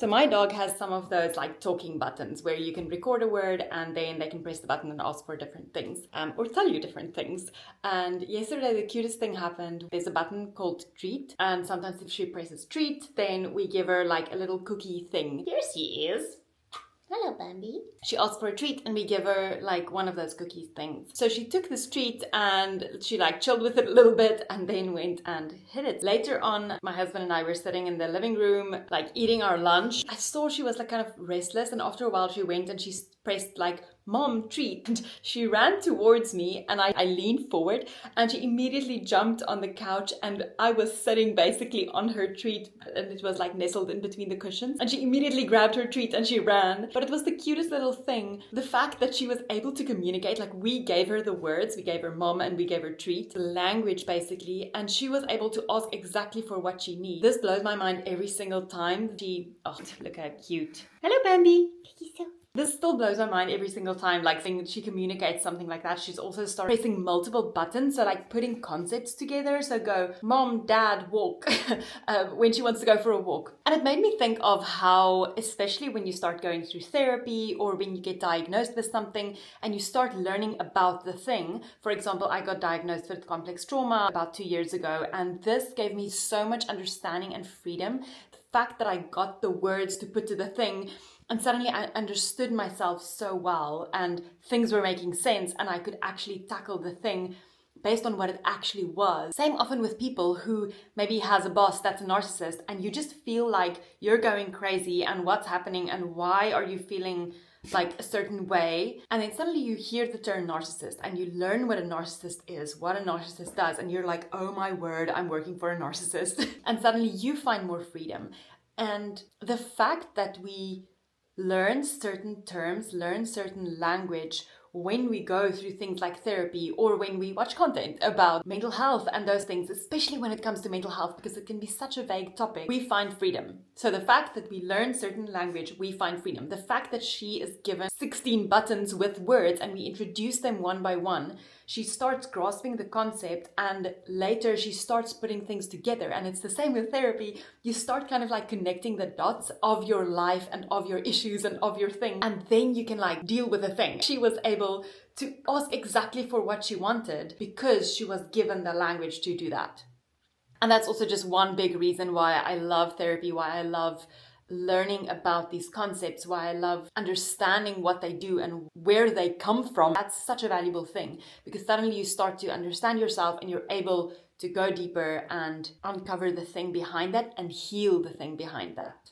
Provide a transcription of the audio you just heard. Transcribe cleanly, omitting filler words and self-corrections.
So my dog has some of those like talking buttons where you can record a word and then they can press the button and ask for different things, or tell you different things. And yesterday the cutest thing happened. There's a button called treat, and sometimes if she presses treat, then we give her like a little cookie thing. Here she is. Hello, Bambi. She asked for a treat and we give her like one of those cookie things. So she took this treat and she like chilled with it a little bit and then went and hid it. Later on, my husband and I were sitting in the living room, like eating our lunch. I saw she was like kind of restless, and after a while she went and she pressed like, "Mom, treat." And she ran towards me and I leaned forward and she immediately jumped on the couch, and I was sitting basically on her treat and it was like nestled in between the cushions, and she immediately grabbed her treat and she ran. But it was the cutest little thing. The fact that she was able to communicate, like we gave her the words, we gave her mom and we gave her treat, the language basically, and she was able to ask exactly for what she needs. This blows my mind every single time. Oh, look how cute. Hello, Bambi. This still blows my mind every single time, like she communicates something like that. She's also started pressing multiple buttons, so like putting concepts together. So go, "Mom, Dad, walk," when she wants to go for a walk. And it made me think of how, especially when you start going through therapy or when you get diagnosed with something and you start learning about the thing. For example, I got diagnosed with complex trauma about 2 years ago, and this gave me so much understanding and freedom. The fact that I got the words to put to the thing, and suddenly I understood myself so well and things were making sense and I could actually tackle the thing based on what it actually was. Same often with people who maybe has a boss that's a narcissist and you just feel like you're going crazy and what's happening and why are you feeling like a certain way. And then suddenly you hear the term narcissist and you learn what a narcissist is, what a narcissist does, and you're like, oh my word, I'm working for a narcissist. And suddenly you find more freedom. And the fact that we learn certain terms, learn certain language when we go through things like therapy or when we watch content about mental health and those things, especially when it comes to mental health, because it can be such a vague topic, we find freedom. So the fact that we learn certain language, we find freedom. The fact that she is given 16 buttons with words and we introduce them one by one, she starts grasping the concept and later she starts putting things together. And it's the same with therapy. You start kind of like connecting the dots of your life and of your issues and of your thing. And then you can like deal with the thing. She was able to ask exactly for what she wanted because she was given the language to do that. And that's also just one big reason why I love therapy, why I love learning about these concepts, why I love understanding what they do and where they come from. That's such a valuable thing because suddenly you start to understand yourself and you're able to go deeper and uncover the thing behind that and heal the thing behind that.